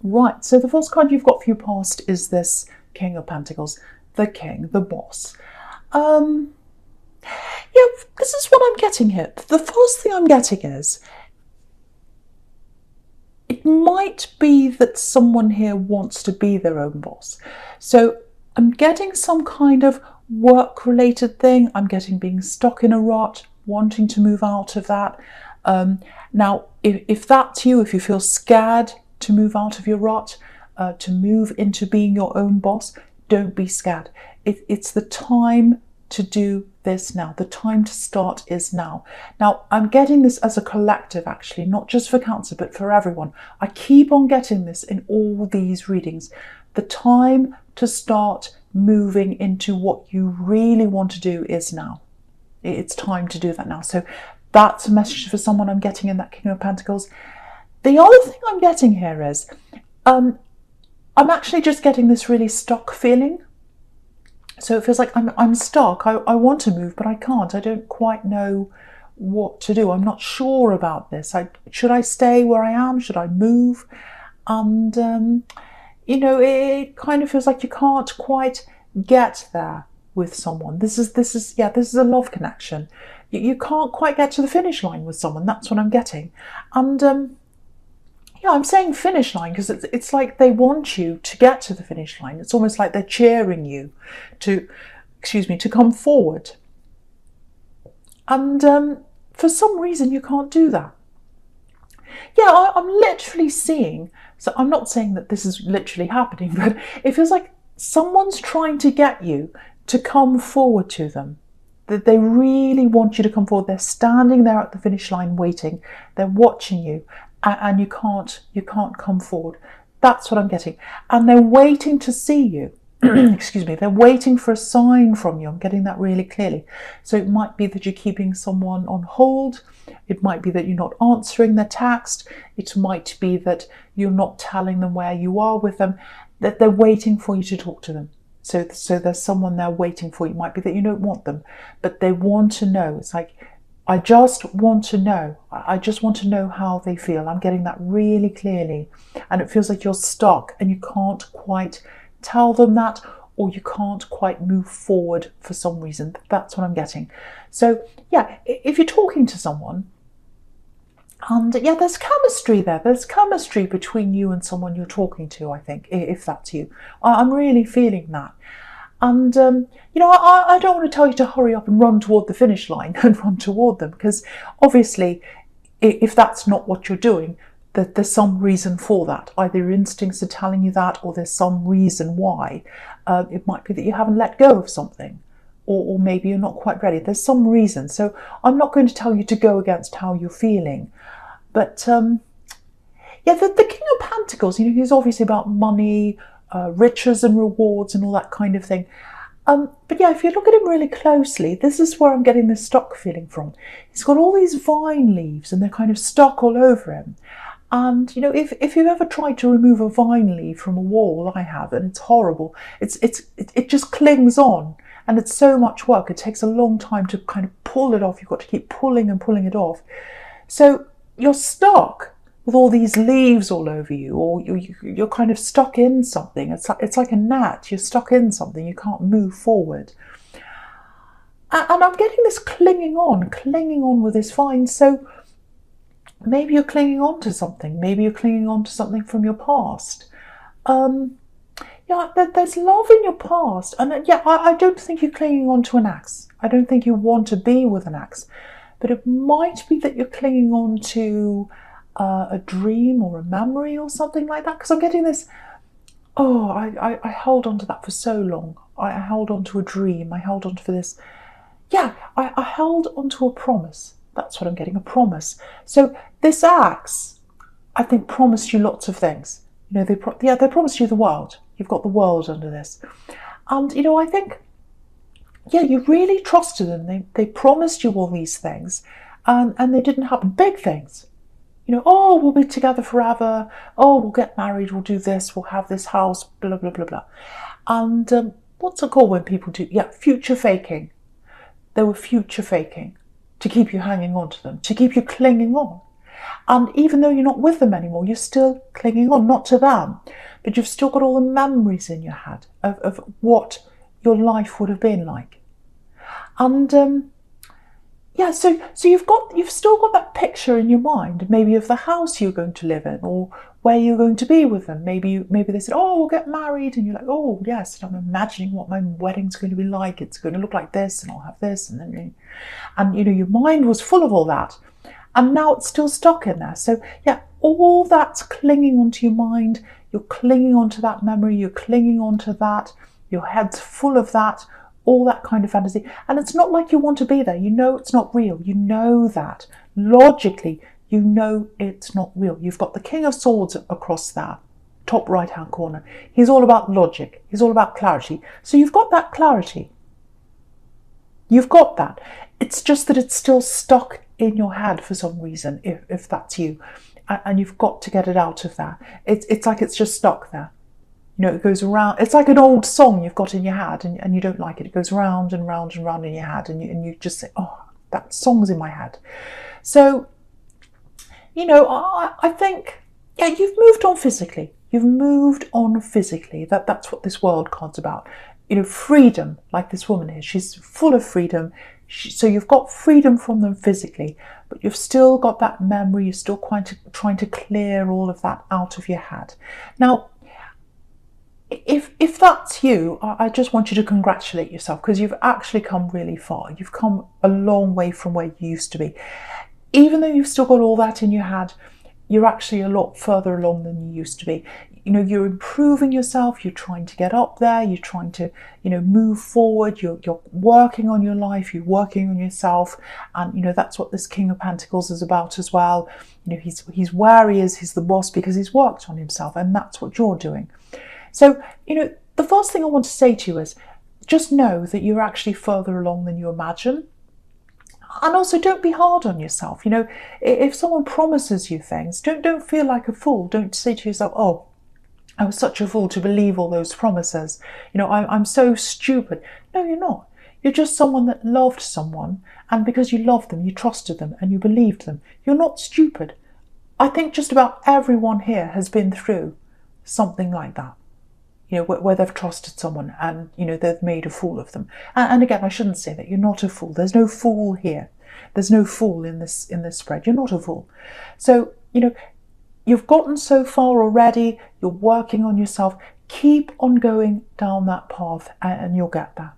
Right, so the first card you've got for your past is this King of Pentacles, the king, the boss. Yeah, this is what I'm getting here. The first thing I'm getting is, it might be that someone here wants to be their own boss. So I'm getting some kind of work-related thing. I'm getting being stuck in a rut, wanting to move out of that. Now, if that's you, if you feel scared to move out of your rut, to move into being your own boss, don't be scared. It's the time to do this now. The time to start is now. Now, I'm getting this as a collective, actually, not just for Cancer, but for everyone. I keep on getting this in all these readings. The time to start moving into what you really want to do is now. It's time to do that now. So that's a message for someone I'm getting in that King of Pentacles. The other thing I'm getting here is, I'm actually just getting this really stuck feeling. So it feels like I'm stuck. I want to move, but I can't. I don't quite know what to do. I'm not sure about this. Should I stay where I am? Should I move? And, it kind of feels like you can't quite get there with someone. This is a love connection. You can't quite get to the finish line with someone. That's what I'm getting. And, I'm saying finish line because it's like they want you to get to the finish line. It's almost like they're cheering you to come forward. And for some reason, you can't do that. Yeah, I'm literally seeing, so I'm not saying that this is literally happening, but it feels like someone's trying to get you to come forward to them. That they really want you to come forward. They're standing there at the finish line waiting. They're watching you. And you can't come forward. That's what I'm getting. And they're waiting to see you. Excuse me. They're waiting for a sign from you. I'm getting that really clearly. So it might be that you're keeping someone on hold. It might be that you're not answering their text. It might be that you're not telling them where you are with them. That they're waiting for you to talk to them. So there's someone there waiting for you. It might be that you don't want them, but they want to know. It's like, I just want to know. I just want to know how they feel. I'm getting that really clearly. And it feels like you're stuck and you can't quite tell them that, or you can't quite move forward for some reason. That's what I'm getting. So yeah, if you're talking to someone, and yeah, there's chemistry there. There's chemistry between you and someone you're talking to, I think, if that's you. I'm really feeling that. And, I don't want to tell you to hurry up and run toward the finish line and run toward them, because obviously if that's not what you're doing, that there's some reason for that. Either your instincts are telling you that, or there's some reason why. It might be that you haven't let go of something, or maybe you're not quite ready. There's some reason. So I'm not going to tell you to go against how you're feeling. But, the King of Pentacles, he's obviously about money, riches and rewards and all that kind of thing. But yeah, if you look at him really closely, this is where I'm getting this stuck feeling from. He's got all these vine leaves and they're kind of stuck all over him. And, if you've ever tried to remove a vine leaf from a wall, I have, and it's horrible. It just clings on, and it's so much work. It takes a long time to kind of pull it off. You've got to keep pulling and pulling it off. So you're stuck with all these leaves all over you, or you're kind of stuck in something. It's like a gnat. You're stuck in something. You can't move forward. And I'm getting this clinging on with this vine. So maybe you're clinging on to something. Maybe you're clinging on to something from your past. There's love in your past. And I don't think you're clinging on to an ex. I don't think you want to be with an ex. But it might be that you're clinging on to a dream or a memory or something like that. Because I'm getting this, I held on to that for so long. I held on to a dream. I held on to this. Yeah, I held on to a promise. That's what I'm getting, a promise. So this ex, I think, promised you lots of things. They promised you the world. You've got the world under this. And, I think, you really trusted them. They promised you all these things, and they didn't happen. Big things. We'll be together forever. We'll get married. We'll do this. We'll have this house, blah, blah, blah, blah. And what's it called when people do? Yeah, future faking. They were future faking to keep you hanging on to them, to keep you clinging on. And even though you're not with them anymore, you're still clinging on, not to them, but you've still got all the memories in your head of what your life would have been like. And yeah, so you've still got that picture in your mind, maybe of the house you're going to live in, or where you're going to be with them. Maybe they said, "Oh, we'll get married," and you're like, "Oh, yes." And I'm imagining what my wedding's going to be like. It's going to look like this, and I'll have this, and then, and your mind was full of all that, and now it's still stuck in there. So yeah, all that's clinging onto your mind. You're clinging onto that memory. You're clinging onto that. Your head's full of that. All that kind of fantasy. And it's not like you want to be there. You know it's not real. You know that. Logically, you know it's not real. You've got the King of Swords across there, top right-hand corner. He's all about logic. He's all about clarity. So you've got that clarity. You've got that. It's just that it's still stuck in your head for some reason, if that's you. And you've got to get it out of there. It's like it's just stuck there. It goes around. It's like an old song you've got in your head and you don't like it. It goes round and round and round in your head and you just say, "Oh, that song's in my head." So, I think, yeah, you've moved on physically. You've moved on physically. That's what this world card's about. Freedom, like this woman is. She's full of freedom. So you've got freedom from them physically, but you've still got that memory. You're still trying to clear all of that out of your head. Now, if that's you, I just want you to congratulate yourself, because you've actually come really far. You've come a long way from where you used to be. Even though you've still got all that in your head, you're actually a lot further along than you used to be. You're improving yourself. You're trying to get up there. You're trying to, move forward. You're working on your life. You're working on yourself. And, that's what this King of Pentacles is about as well. He's where he is. He's the boss because he's worked on himself. And that's what you're doing. So, the first thing I want to say to you is just know that you're actually further along than you imagine. And also, don't be hard on yourself. If someone promises you things, don't feel like a fool. Don't say to yourself, "Oh, I was such a fool to believe all those promises. I'm so stupid." No, you're not. You're just someone that loved someone. And because you loved them, you trusted them and you believed them. You're not stupid. I think just about everyone here has been through something like that. Where they've trusted someone and, they've made a fool of them. And again, I shouldn't say that. You're not a fool. There's no fool here. There's no fool in this spread. You're not a fool. So, you've gotten so far already. You're working on yourself. Keep on going down that path and you'll get there.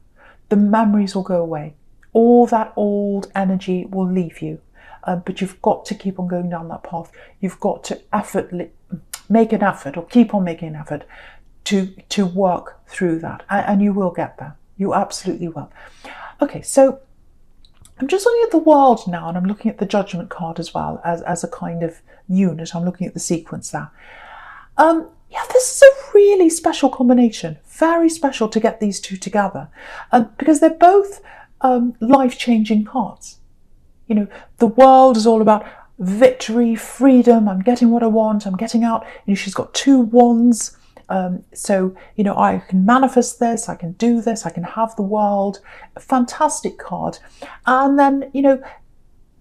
The memories will go away. All that old energy will leave you. But you've got to keep on going down that path. You've got to make an effort, or keep on making an effort to work through that, and you will get there. You absolutely will. Okay, so I'm just looking at the world now, and I'm looking at the Judgment card as well as a kind of unit. I'm looking at the sequence there. Yeah, this is a really special combination. Very special to get these two together, because they're both life-changing cards. The world is all about victory, freedom. I'm getting what I want. I'm getting out. She's got two wands. So, I can manifest this, I can do this, I can have the world. A fantastic card. And then,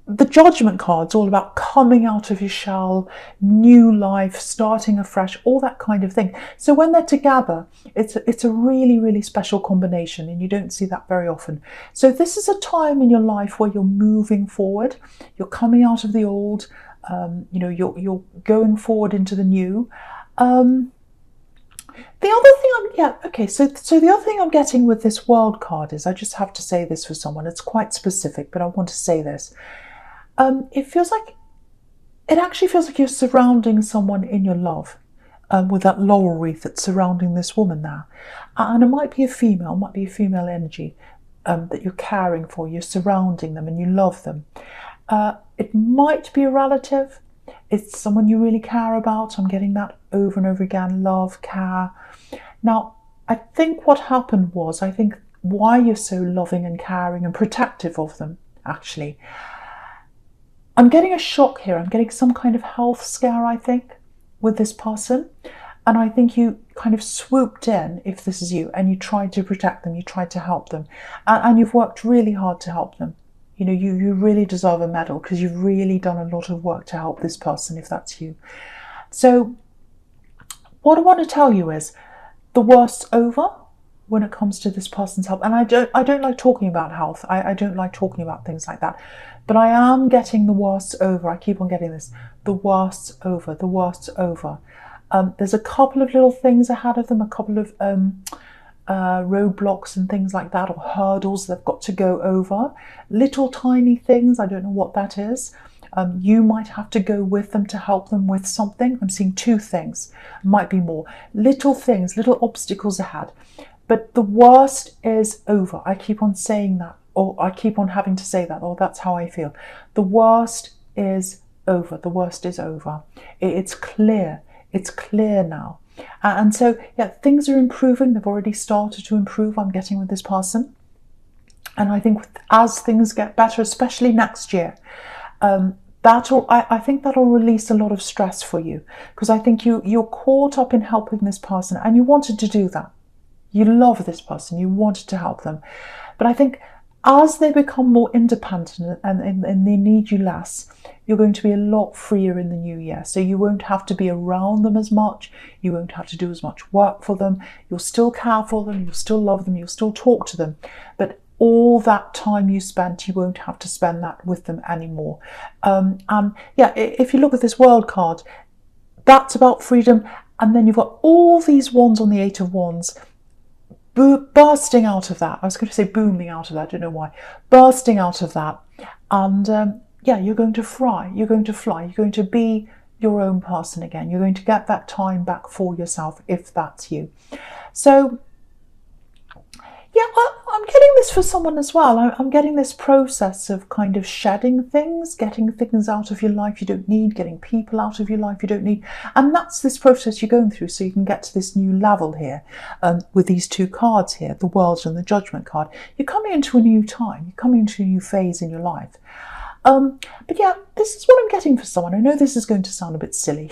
the Judgment card's all about coming out of your shell, new life, starting afresh, all that kind of thing. So when they're together, it's a really, really special combination, and you don't see that very often. So this is a time in your life where you're moving forward, you're coming out of the old, you're going forward into the new. The other thing so the other thing I'm getting with this World card is, I just have to say this for someone, it's quite specific, but I want to say this. It actually feels like you're surrounding someone in your love, with that laurel wreath that's surrounding this woman now. And it might be a female energy that you're caring for, you're surrounding them and you love them. It might be a relative. It's someone you really care about. I'm getting that over and over again, love, care. Now, I think what happened was, I think why you're so loving and caring and protective of them, actually, I'm getting a shock here. I'm getting some kind of health scare, I think, with this person. And I think you kind of swooped in, if this is you, and you tried to protect them, you tried to help them. And you've worked really hard to help them. You know, you really deserve a medal because you've really done a lot of work to help this person, if that's you. So what I want to tell you is the worst's over when it comes to this person's health. And I don't like talking about health. I don't like talking about things like that. But I am getting the worst over. I keep on getting this. The worst's over. The worst's over. There's a couple of little things ahead of them, a couple of roadblocks and things like that, or hurdles they've got to go over. Little tiny things. I don't know what that is. You might have to go with them to help them with something. I'm seeing two things. Might be more. Little things, little obstacles ahead. But the worst is over. I keep on saying that, or I keep on having to say that, or that's how I feel. The worst is over. The worst is over. It's clear. It's clear now. And so, yeah, things are improving. They've already started to improve, I'm getting with this person. And I think as things get better, especially next year, I think that'll release a lot of stress for you, because I think you're caught up in helping this person, and you wanted to do that. You love this person, you wanted to help them. But I think as they become more independent and they need you less, you're going to be a lot freer in the new year. So you won't have to be around them as much. You won't have to do as much work for them. You'll still care for them. You'll still love them. You'll still talk to them. But all that time you spent, you won't have to spend that with them anymore. And yeah, if you look at this World card, that's about freedom. And then you've got all these wands on the Eight of Wands, bursting out of that. I was going to say booming out of that, I don't know why. Bursting out of that. And yeah, you're going to fly. You're going to fly. You're going to be your own person again. You're going to get that time back for yourself, if that's you. So yeah, I'm getting this for someone as well. I'm getting this process of kind of shedding things, getting things out of your life you don't need, getting people out of your life you don't need. And that's this process you're going through, so you can get to this new level here with these two cards here, the World and the Judgment card. You're coming into a new time. You're coming into a new phase in your life. But yeah, this is what I'm getting for someone. I know this is going to sound a bit silly,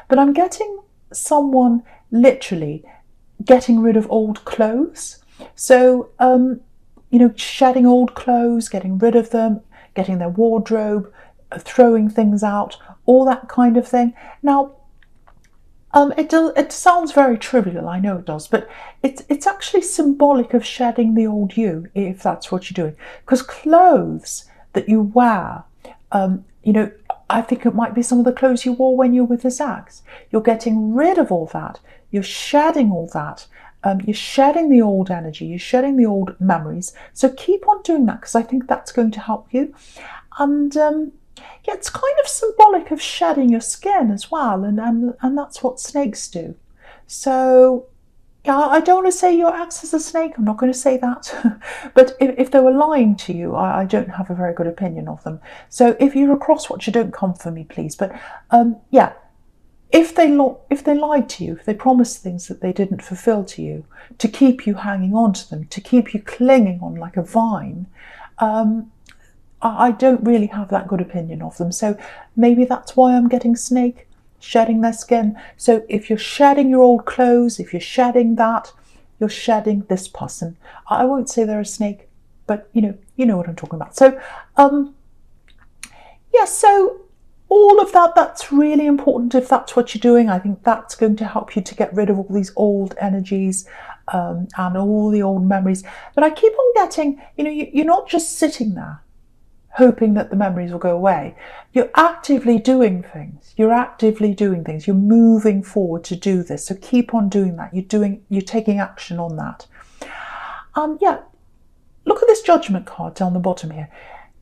but I'm getting someone literally getting rid of old clothes. So, you know, shedding old clothes, getting rid of them, getting their wardrobe, throwing things out, all that kind of thing. Now, it sounds very trivial, I know it does, but it's actually symbolic of shedding the old you, if that's what you're doing. Because clothes that you wear, you know, I think it might be some of the clothes you wore when you were with this ex. You're getting rid of all that. You're shedding all that. You're shedding the old energy, you're shedding the old memories. So keep on doing that, because I think that's going to help you. And yeah, it's kind of symbolic of shedding your skin as well, and that's what snakes do. So yeah, I don't want to say your ex is a snake, I'm not going to say that. But if they were lying to you, I don't have a very good opinion of them. So if you're a crosswatcher, don't come for me, please. But yeah, if they lied to you, if they promised things that they didn't fulfill to you, to keep you hanging on to them, to keep you clinging on like a vine, I don't really have that good opinion of them. So maybe that's why I'm getting snake, shedding their skin. So if you're shedding your old clothes, if you're shedding that, you're shedding this person. I won't say they're a snake, but you know what I'm talking about. So yeah, so all of that, that's really important if that's what you're doing. I think that's going to help you to get rid of all these old energies and all the old memories. But I keep on getting, you're not just sitting there hoping that the memories will go away. You're actively doing things. You're actively doing things. You're moving forward to do this. So keep on doing that. You're taking action on that. Yeah, look at this Judgment card down the bottom here.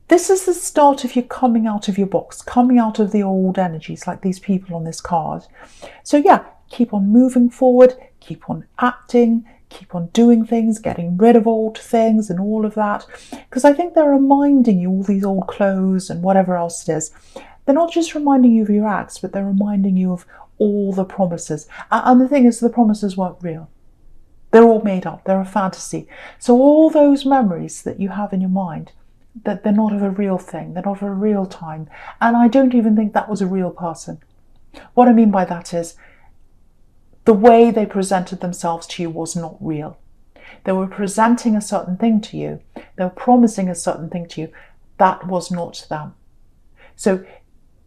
This is the start of you coming out of your box, coming out of the old energies like these people on this card. So yeah, keep on moving forward, keep on acting, keep on doing things, getting rid of old things and all of that. Because I think they're reminding you all these old clothes and whatever else it is. They're not just reminding you of your acts, but they're reminding you of all the promises. And the thing is, the promises weren't real. They're all made up. They're a fantasy. So all those memories that you have in your mind, that they're not of a real thing, they're not of a real time. And I don't even think that was a real person. What I mean by that is, the way they presented themselves to you was not real. They were presenting a certain thing to you, they were promising a certain thing to you, that was not them. So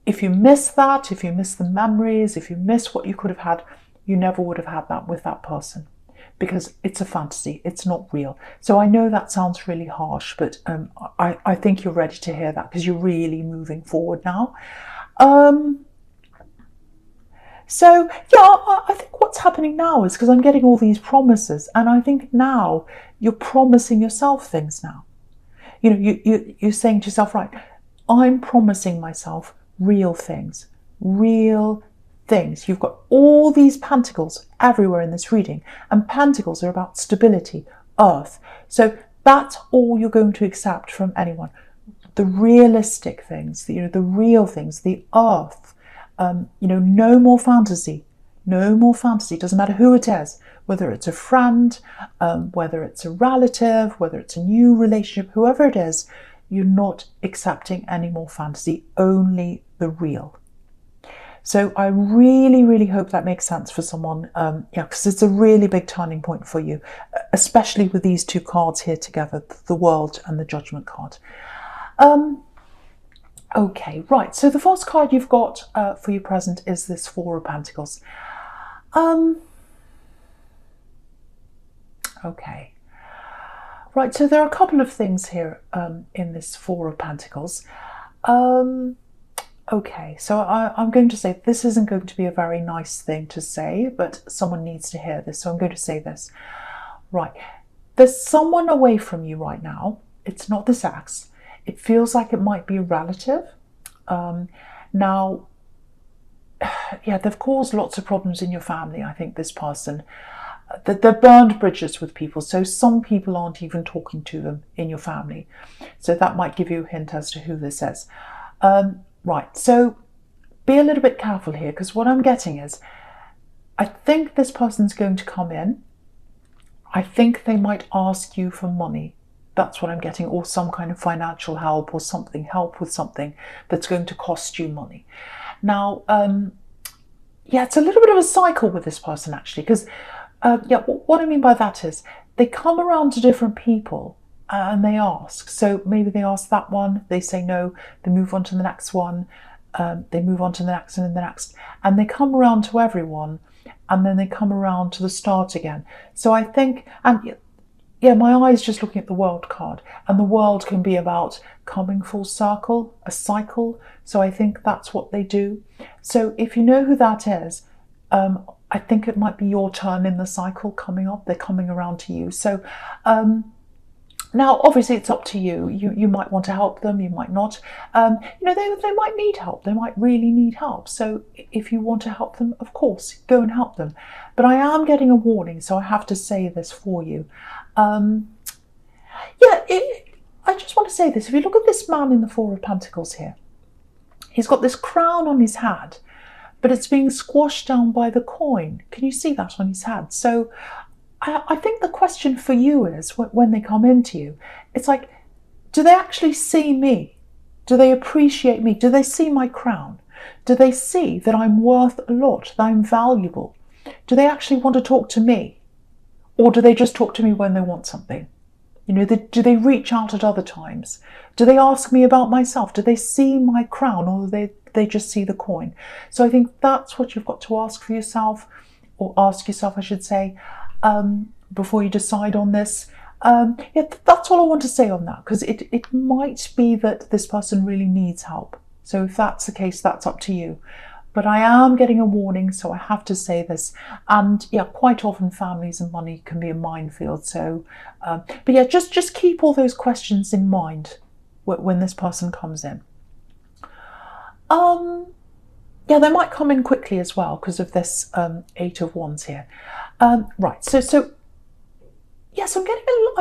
if you miss that, if you miss the memories, if you miss what you could have had, you never would have had that with that person, because it's a fantasy, it's not real. So I know that sounds really harsh, but I think you're ready to hear that, because you're really moving forward now. So yeah, I think what's happening now is because I'm getting all these promises, and I think now you're promising yourself things now. You know, you're saying to yourself, right, I'm promising myself real things, real things. You've got all these pentacles everywhere in this reading, and pentacles are about stability, earth. So that's all you're going to accept from anyone. The realistic things, the real things, the earth. No more fantasy. No more fantasy. Doesn't matter who it is, whether it's a friend, whether it's a relative, whether it's a new relationship, whoever it is, you're not accepting any more fantasy, only the real. So I really, really hope that makes sense for someone, because it's a really big turning point for you, especially with these two cards here together, the World and the Judgment card. Okay, right, so the first card you've got for your present is this Four of Pentacles. Okay, right, so there are a couple of things here in this Four of Pentacles. Okay, so I'm going to say this isn't going to be a very nice thing to say, but someone needs to hear this, so I'm going to say this. Right, there's someone away from you right now. It's not this ex. It feels like it might be a relative. Now, yeah, they've caused lots of problems in your family, I think, this person. They've burned bridges with people, so some people aren't even talking to them in your family. So that might give you a hint as to who this is. Right, so be a little bit careful here, because what I'm getting is, I think this person's going to come in. I think they might ask you for money. That's what I'm getting, or some kind of financial help or something, help with something that's going to cost you money. Now, yeah, it's a little bit of a cycle with this person, actually, because, yeah, what I mean by that is they come around to different people and they ask. So maybe they ask that one, they say no, they move on to the next one, they move on to the next and the next, and they come around to everyone, and then they come around to the start again. So I think, and yeah, my eye is just looking at the World card, and the World can be about coming full circle, a cycle. So I think that's what they do. So if you know who that is, I think it might be your turn in the cycle coming up. They're coming around to you. So now, obviously, it's up to you. You might want to help them, you might not. They might need help. They might really need help. So if you want to help them, of course, go and help them. But I am getting a warning, so I have to say this for you. I just want to say this. If you look at this man in the Four of Pentacles here, he's got this crown on his head, but it's being squashed down by the coin. Can you see that on his head? So I think the question for you is, when they come into you, it's like, do they actually see me? Do they appreciate me? Do they see my crown? Do they see that I'm worth a lot, that I'm valuable? Do they actually want to talk to me? Or do they just talk to me when they want something? Do they reach out at other times? Do they ask me about myself? Do they see my crown, or do they just see the coin? So I think that's what you've got to ask for yourself, or ask yourself, I should say, before you decide on this. Yeah, that's all I want to say on that, because it might be that this person really needs help. So if that's the case, that's up to you. But I am getting a warning, so I have to say this. And yeah, quite often families and money can be a minefield. So, but yeah, just keep all those questions in mind when this person comes in. Yeah, they might come in quickly as well because of this Eight of Wands here. Right, so yes, I'm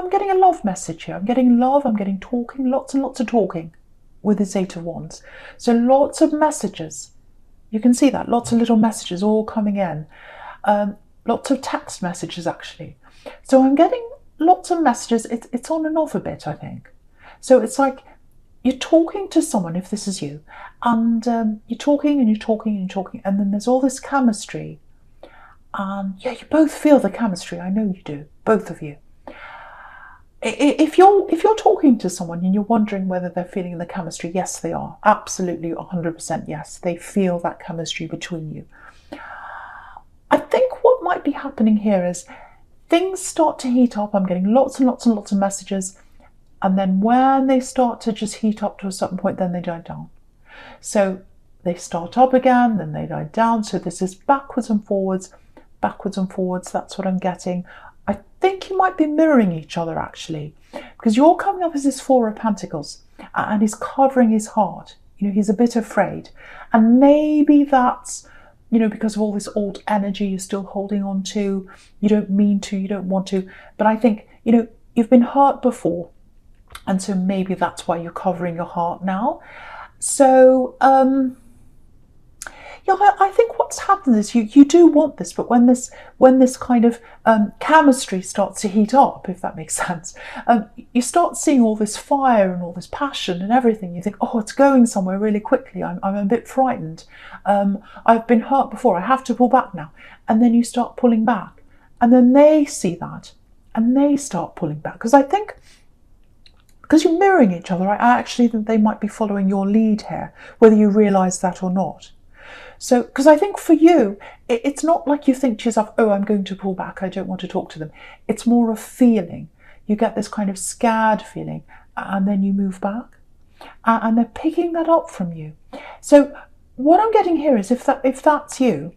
getting a love message here. I'm getting love. I'm getting talking, lots and lots of talking with this Eight of Wands. So lots of messages. You can see that, lots of little messages all coming in. Lots of text messages, actually. So I'm getting lots of messages. It's on and off a bit, I think. So it's like you're talking to someone, if this is you, and you're talking and you're talking and you're talking, and then there's all this chemistry. Yeah, you both feel the chemistry. I know you do, both of you. If you're talking to someone and you're wondering whether they're feeling the chemistry, yes, they are. Absolutely, 100% yes. They feel that chemistry between you. I think what might be happening here is things start to heat up. I'm getting lots and lots and lots of messages. And then when they start to just heat up to a certain point, then they die down. So they start up again, then they die down. So this is backwards and forwards, backwards and forwards. That's what I'm getting. I think you might be mirroring each other actually, because you're coming up as this Four of Pentacles and he's covering his heart. You know, he's a bit afraid. And maybe that's, you know, because of all this old energy you're still holding on to. You don't mean to, you don't want to. But I think, you know, you've been hurt before. And so maybe that's why you're covering your heart now. So, yeah, I think what's happened is you do want this, but when this kind of chemistry starts to heat up, if that makes sense, you start seeing all this fire and all this passion and everything. You think, oh, it's going somewhere really quickly. I'm a bit frightened. I've been hurt before. I have to pull back now. And then you start pulling back. And then they see that and they start pulling back. Because I think, because you're mirroring each other, I actually think they might be following your lead here, whether you realise that or not. So, because I think for you, it's not like you think to yourself, oh, I'm going to pull back, I don't want to talk to them. It's more a feeling. You get this kind of scared feeling and then you move back. And they're picking that up from you. So what I'm getting here is if that's you,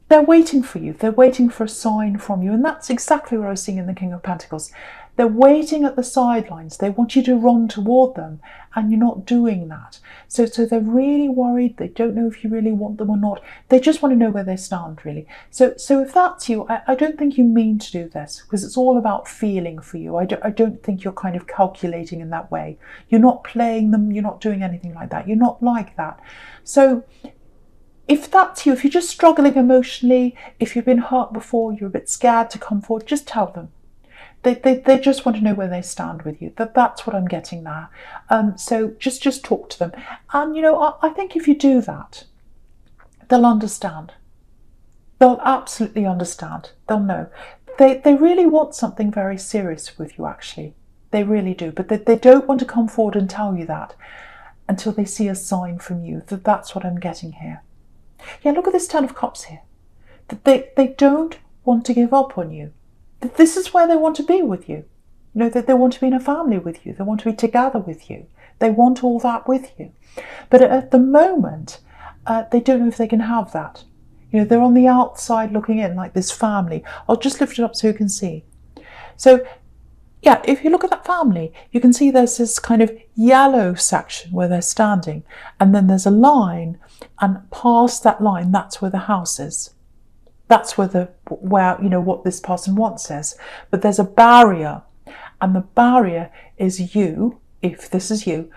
they're waiting for you. They're waiting for a sign from you. And that's exactly what I was seeing in the King of Pentacles. They're waiting at the sidelines. They want you to run toward them, and you're not doing that. So they're really worried. They don't know if you really want them or not. They just want to know where they stand, really. So if that's you, I don't think you mean to do this, because it's all about feeling for you. I don't think you're kind of calculating in that way. You're not playing them. You're not doing anything like that. You're not like that. So if that's you, if you're just struggling emotionally, if you've been hurt before, you're a bit scared to come forward, just tell them. They just want to know where they stand with you. That's what I'm getting there. So just talk to them. And, you know, I think if you do that, they'll understand. They'll absolutely understand. They'll know. They really want something very serious with you, actually. They really do. But they don't want to come forward and tell you that until they see a sign from you. That's what I'm getting here. Yeah, look at this Ten of Cups here. They don't want to give up on you. This is where they want to be with you. You know, that they want to be in a family with you. They want to be together with you. They want all that with you. But at the moment, they don't know if they can have that. You know, they're on the outside looking in like this family. I'll just lift it up so you can see. So, yeah, if you look at that family, you can see there's this kind of yellow section where they're standing. And then there's a line, and past that line, that's where the house is. That's where you know, what this person wants is. But there's a barrier, and the barrier is you, if this is you,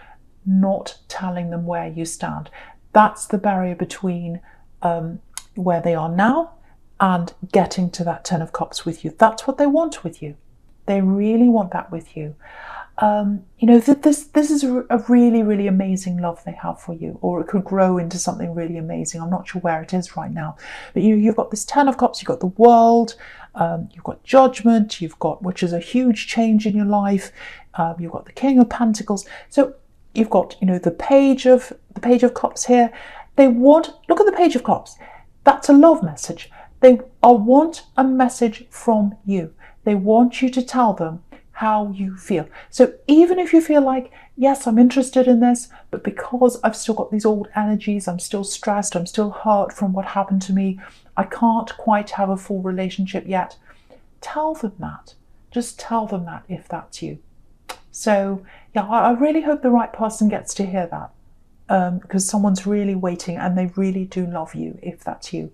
not telling them where you stand. That's the barrier between where they are now and getting to that Ten of Cups with you. That's what they want with you. They really want that with you. You know, this is a really, really amazing love they have for you, or it could grow into something really amazing. I'm not sure where it is right now, but you've got this Ten of Cups, you've got the World, you've got Judgment, you've got, which is a huge change in your life. You've got the King of Pentacles. So you've got, you know, the Page of Cups here. They want, look at the Page of Cups. That's a love message. They want a message from you. They want you to tell them how you feel. So even if you feel like, yes, I'm interested in this, but because I've still got these old energies, I'm still stressed, I'm still hurt from what happened to me, I can't quite have a full relationship yet, tell them that. Just tell them that if that's you. So yeah, I really hope the right person gets to hear that, because someone's really waiting and they really do love you if that's you.